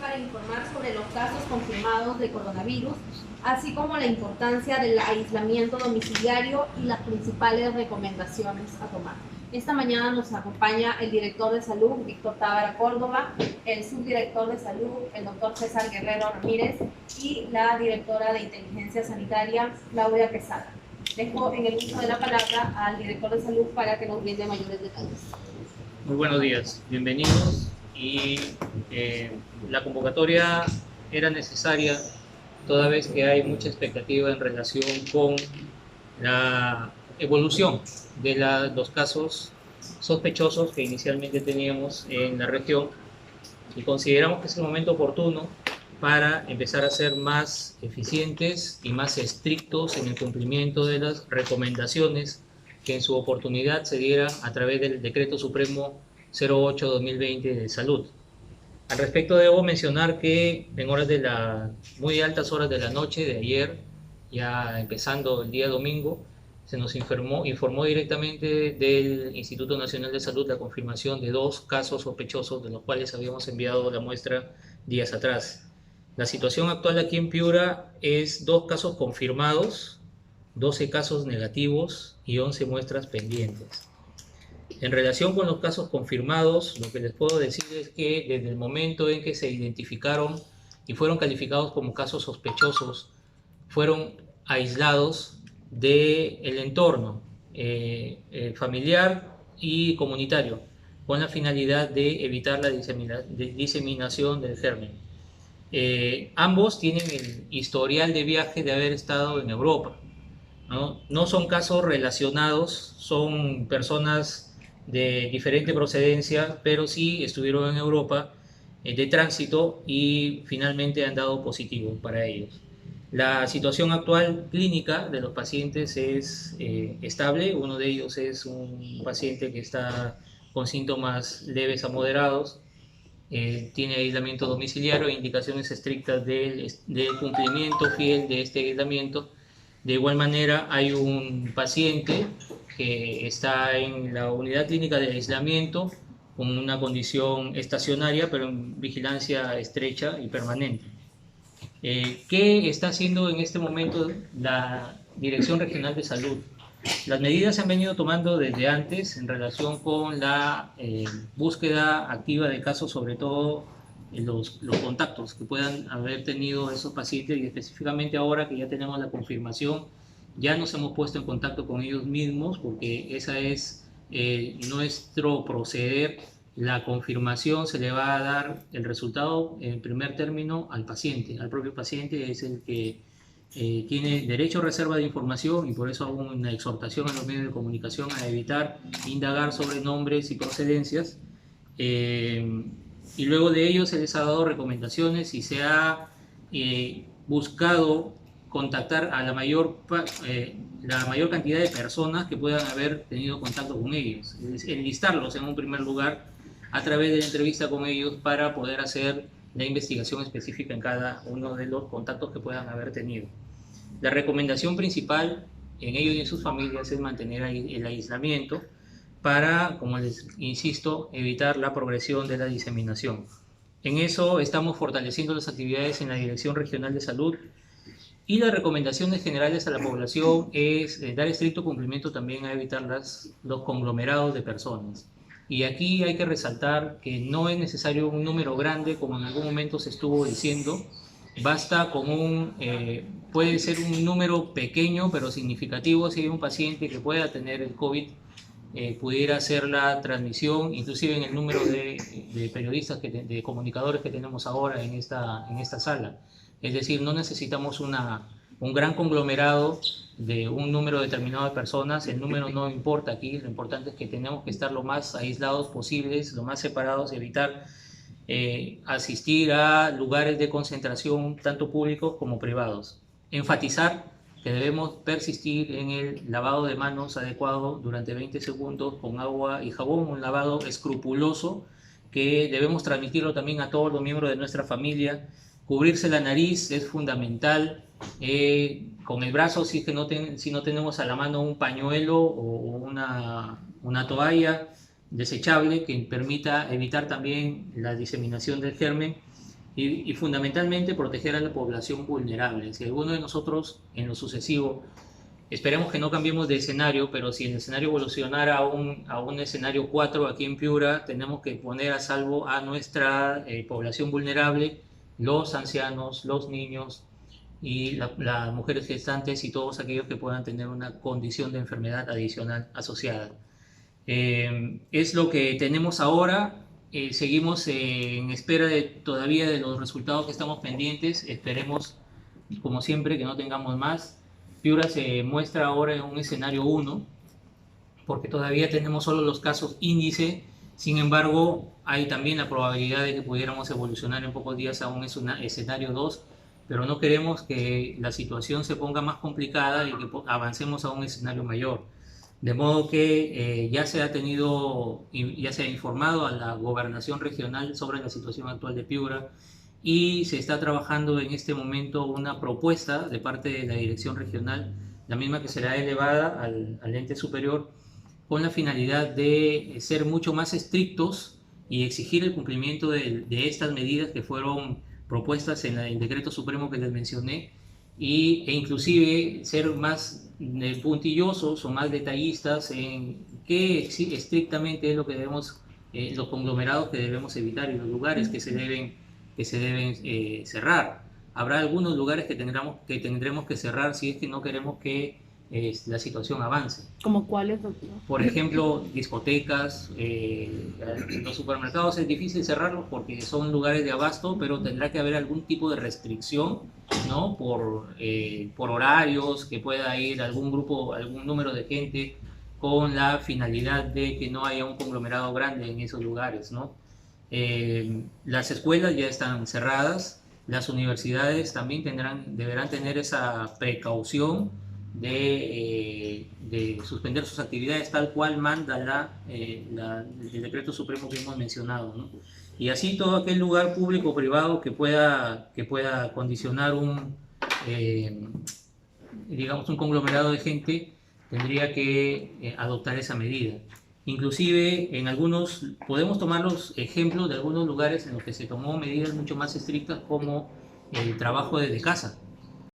para informar sobre los casos confirmados de coronavirus, así como la importancia del aislamiento domiciliario y las principales recomendaciones a tomar. Esta mañana nos acompaña el director de salud, Víctor Tábara Córdoba, el subdirector de salud, el doctor César Guerrero Ramírez, y la directora de inteligencia sanitaria, Claudia Quesada. Dejo en el uso de la palabra al director de salud para que nos brinde mayores detalles. Muy buenos días, bienvenidos. La convocatoria era necesaria toda vez que hay mucha expectativa en relación con la evolución de los casos sospechosos que inicialmente teníamos en la región, y consideramos que es el momento oportuno para empezar a ser más eficientes y más estrictos en el cumplimiento de las recomendaciones que en su oportunidad se dieran a través del Decreto Supremo 08-2020 de Salud. Al respecto debo mencionar que en horas de muy altas horas de la noche de ayer, ya empezando el día domingo, se nos informó directamente del Instituto Nacional de Salud la confirmación de 2 casos sospechosos, de los cuales habíamos enviado la muestra días atrás. La situación actual aquí en Piura es 2 casos confirmados, 12 casos negativos y 11 muestras pendientes. En relación con los casos confirmados, lo que les puedo decir es que desde el momento en que se identificaron y fueron calificados como casos sospechosos, fueron aislados del entorno familiar y comunitario, con la finalidad de evitar la diseminación del germen. Ambos tienen el historial de viaje de haber estado en Europa. No son casos relacionados, son personas de diferente procedencia, pero sí estuvieron en Europa de tránsito y finalmente han dado positivo para ellos. La situación actual clínica de los pacientes es estable. Uno de ellos es un paciente que está con síntomas leves a moderados, tiene aislamiento domiciliario e indicaciones estrictas del cumplimiento fiel de este aislamiento. De igual manera, hay un paciente que está en la unidad clínica de aislamiento con una condición estacionaria, pero en vigilancia estrecha y permanente. ¿Qué está haciendo en este momento la Dirección Regional de Salud? Las medidas se han venido tomando desde antes en relación con la búsqueda activa de casos, sobre todo los contactos que puedan haber tenido esos pacientes, y específicamente ahora que ya tenemos la confirmación, ya nos hemos puesto en contacto con ellos mismos, porque esa es nuestro proceder. La confirmación se le va a dar el resultado en primer término al paciente. Al propio paciente es el que tiene derecho a reserva de información, y por eso hago una exhortación a los medios de comunicación a evitar indagar sobre nombres y procedencias. Y luego de ello se les ha dado recomendaciones y se ha buscado contactar a la mayor cantidad de personas que puedan haber tenido contacto con ellos, enlistarlos en un primer lugar a través de la entrevista con ellos para poder hacer la investigación específica en cada uno de los contactos que puedan haber tenido. La recomendación principal en ellos y en sus familias es mantener el aislamiento para, como les insisto, evitar la progresión de la diseminación. En eso estamos fortaleciendo las actividades en la Dirección Regional de Salud, y las recomendaciones generales a la población es dar estricto cumplimiento también a evitar los conglomerados de personas. Y aquí hay que resaltar que no es necesario un número grande, como en algún momento se estuvo diciendo. Basta con puede ser un número pequeño pero significativo. Si hay un paciente que pueda tener el COVID, pudiera hacer la transmisión, inclusive en el número de periodistas, de comunicadores que tenemos ahora en esta sala. Es decir, no necesitamos un gran conglomerado de un número determinado de personas. El número no importa aquí, lo importante es que tenemos que estar lo más aislados posibles, lo más separados, evitar asistir a lugares de concentración tanto públicos como privados. Enfatizar que debemos persistir en el lavado de manos adecuado durante 20 segundos con agua y jabón, un lavado escrupuloso que debemos transmitirlo también a todos los miembros de nuestra familia. Cubrirse la nariz es fundamental, con el brazo si no tenemos a la mano un pañuelo o una toalla desechable que permita evitar también la diseminación del germen. y fundamentalmente proteger a la población vulnerable. Si alguno de nosotros en lo sucesivo, esperemos que no cambiemos de escenario, pero si el escenario evolucionara a un escenario 4 aquí en Piura, tenemos que poner a salvo a nuestra población vulnerable, los ancianos, los niños y las mujeres gestantes y todos aquellos que puedan tener una condición de enfermedad adicional asociada. Es lo que tenemos ahora. Seguimos en espera todavía de los resultados que estamos pendientes. Esperemos, como siempre, que no tengamos más. Piura se muestra ahora en un escenario 1, porque todavía tenemos solo los casos índice. Sin embargo, hay también la probabilidad de que pudiéramos evolucionar en pocos días a un escenario 2, pero no queremos que la situación se ponga más complicada y que avancemos a un escenario mayor. De modo que ya se ha informado a la gobernación regional sobre la situación actual de Piura y se está trabajando en este momento una propuesta de parte de la dirección regional, la misma que será elevada al ente superior, con la finalidad de ser mucho más estrictos y exigir el cumplimiento de estas medidas que fueron propuestas en el decreto supremo que les mencioné, e inclusive ser más puntillosos o más detallistas en qué estrictamente es lo que debemos, los conglomerados que debemos evitar y los lugares que se deben cerrar. Habrá algunos lugares que tendremos que cerrar si es que no queremos que la situación avance. ¿Como cuáles, doctor? Por ejemplo, discotecas, los supermercados es difícil cerrarlos porque son lugares de abasto, pero tendrá que haber algún tipo de restricción, ¿no? Por horarios, que pueda ir algún grupo, algún número de gente con la finalidad de que no haya un conglomerado grande en esos lugares, ¿no? Las escuelas ya están cerradas, las universidades también deberán tener esa precaución de suspender sus actividades tal cual manda el decreto supremo que hemos mencionado, ¿no? Y así todo aquel lugar público o privado que pueda condicionar digamos, un conglomerado de gente tendría que adoptar esa medida. Inclusive podemos tomar los ejemplos de algunos lugares en los que se tomó medidas mucho más estrictas, como el trabajo desde casa.